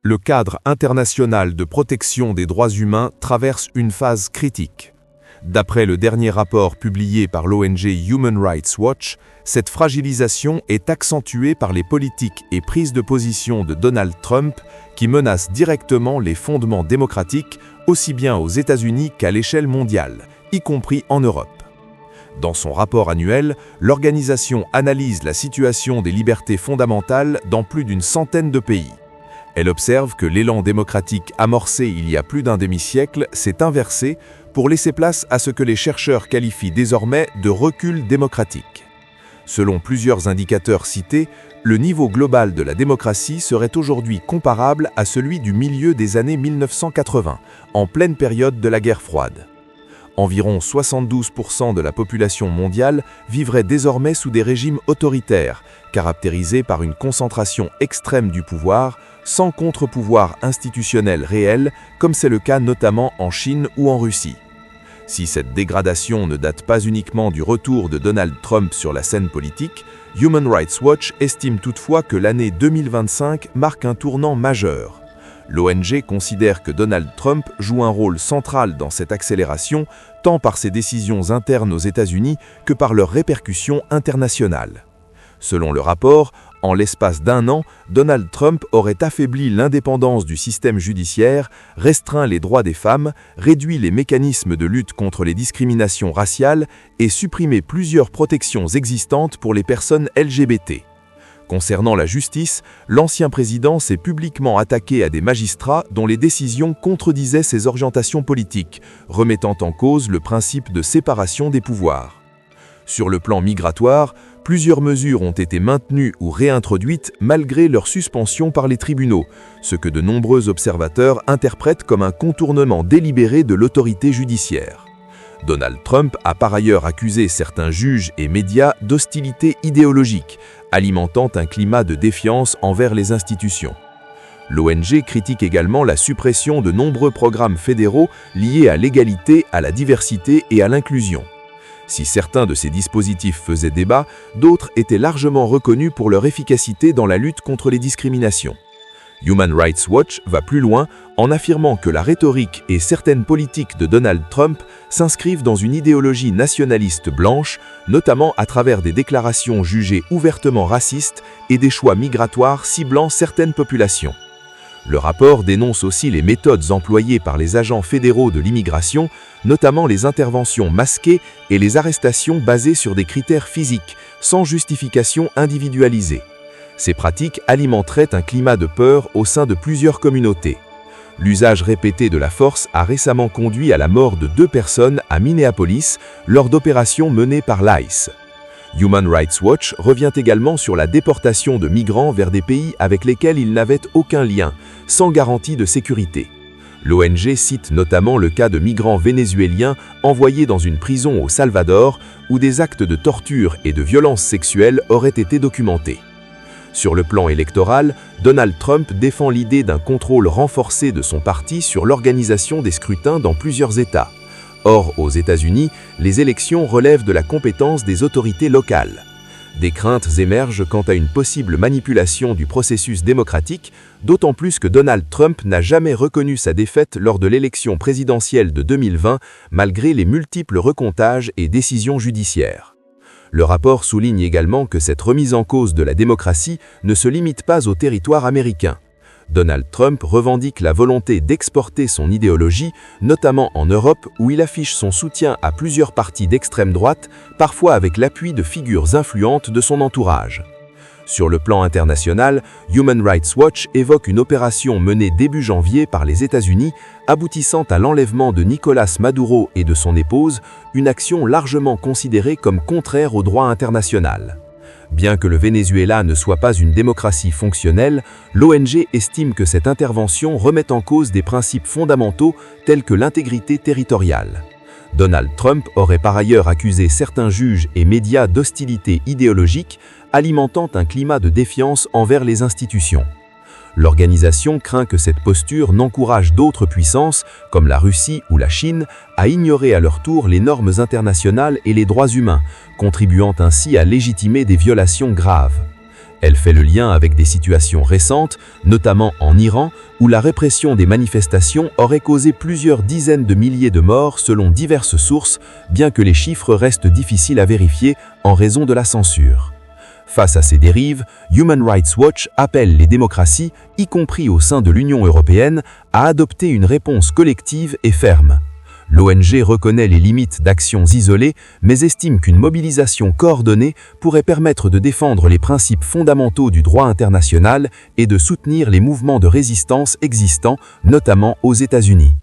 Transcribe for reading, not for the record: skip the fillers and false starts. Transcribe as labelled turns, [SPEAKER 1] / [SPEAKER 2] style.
[SPEAKER 1] le cadre international de protection des droits humains traverse une phase critique. D'après le dernier rapport publié par l'ONG Human Rights Watch, cette fragilisation est accentuée par les politiques et prises de position de Donald Trump qui menacent directement les fondements démocratiques aussi bien aux États-Unis qu'à l'échelle mondiale, y compris en Europe. Dans son rapport annuel, l'organisation analyse la situation des libertés fondamentales dans plus d'une centaine de pays. Elle observe que l'élan démocratique amorcé il y a plus d'un demi-siècle s'est inversé pour laisser place à ce que les chercheurs qualifient désormais de recul démocratique. Selon plusieurs indicateurs cités, le niveau global de la démocratie serait aujourd'hui comparable à celui du milieu des années 1980, en pleine période de la guerre froide. Environ 72% de la population mondiale vivrait désormais sous des régimes autoritaires, caractérisés par une concentration extrême du pouvoir, sans contre-pouvoir institutionnel réel, comme c'est le cas notamment en Chine ou en Russie. Si cette dégradation ne date pas uniquement du retour de Donald Trump sur la scène politique, Human Rights Watch estime toutefois que l'année 2025 marque un tournant majeur. L'ONG considère que Donald Trump joue un rôle central dans cette accélération, tant par ses décisions internes aux États-Unis que par leurs répercussions internationales. Selon le rapport, en l'espace d'un an, Donald Trump aurait affaibli l'indépendance du système judiciaire, restreint les droits des femmes, réduit les mécanismes de lutte contre les discriminations raciales et supprimé plusieurs protections existantes pour les personnes LGBT. Concernant la justice, l'ancien président s'est publiquement attaqué à des magistrats dont les décisions contredisaient ses orientations politiques, remettant en cause le principe de séparation des pouvoirs. Sur le plan migratoire, plusieurs mesures ont été maintenues ou réintroduites malgré leur suspension par les tribunaux, ce que de nombreux observateurs interprètent comme un contournement délibéré de l'autorité judiciaire. Donald Trump a par ailleurs accusé certains juges et médias d'hostilité idéologique, alimentant un climat de défiance envers les institutions. L'ONG critique également la suppression de nombreux programmes fédéraux liés à l'égalité, à la diversité et à l'inclusion. Si certains de ces dispositifs faisaient débat, d'autres étaient largement reconnus pour leur efficacité dans la lutte contre les discriminations. Human Rights Watch va plus loin en affirmant que la rhétorique et certaines politiques de Donald Trump s'inscrivent dans une idéologie nationaliste blanche, notamment à travers des déclarations jugées ouvertement racistes et des choix migratoires ciblant certaines populations. Le rapport dénonce aussi les méthodes employées par les agents fédéraux de l'immigration, notamment les interventions masquées et les arrestations basées sur des critères physiques, sans justification individualisée. Ces pratiques alimenteraient un climat de peur au sein de plusieurs communautés. L'usage répété de la force a récemment conduit à la mort de 2 personnes à Minneapolis lors d'opérations menées par l'ICE. Human Rights Watch revient également sur la déportation de migrants vers des pays avec lesquels ils n'avaient aucun lien, sans garantie de sécurité. L'ONG cite notamment le cas de migrants vénézuéliens envoyés dans une prison au Salvador où des actes de torture et de violence sexuelle auraient été documentés. Sur le plan électoral, Donald Trump défend l'idée d'un contrôle renforcé de son parti sur l'organisation des scrutins dans plusieurs États. Or, aux États-Unis, les élections relèvent de la compétence des autorités locales. Des craintes émergent quant à une possible manipulation du processus démocratique, d'autant plus que Donald Trump n'a jamais reconnu sa défaite lors de l'élection présidentielle de 2020, malgré les multiples recomptages et décisions judiciaires. Le rapport souligne également que cette remise en cause de la démocratie ne se limite pas au territoire américain. Donald Trump revendique la volonté d'exporter son idéologie, notamment en Europe où il affiche son soutien à plusieurs partis d'extrême droite, parfois avec l'appui de figures influentes de son entourage. Sur le plan international, Human Rights Watch évoque une opération menée début janvier par les États-Unis, aboutissant à l'enlèvement de Nicolás Maduro et de son épouse, une action largement considérée comme contraire au droit international. Bien que le Venezuela ne soit pas une démocratie fonctionnelle, l'ONG estime que cette intervention remet en cause des principes fondamentaux tels que l'intégrité territoriale. Donald Trump aurait par ailleurs accusé certains juges et médias d'hostilité idéologique, alimentant un climat de défiance envers les institutions. L'organisation craint que cette posture n'encourage d'autres puissances, comme la Russie ou la Chine, à ignorer à leur tour les normes internationales et les droits humains, contribuant ainsi à légitimer des violations graves. Elle fait le lien avec des situations récentes, notamment en Iran, où la répression des manifestations aurait causé plusieurs dizaines de milliers de morts selon diverses sources, bien que les chiffres restent difficiles à vérifier en raison de la censure. Face à ces dérives, Human Rights Watch appelle les démocraties, y compris au sein de l'Union européenne, à adopter une réponse collective et ferme. L'ONG reconnaît les limites d'actions isolées, mais estime qu'une mobilisation coordonnée pourrait permettre de défendre les principes fondamentaux du droit international et de soutenir les mouvements de résistance existants, notamment aux États-Unis.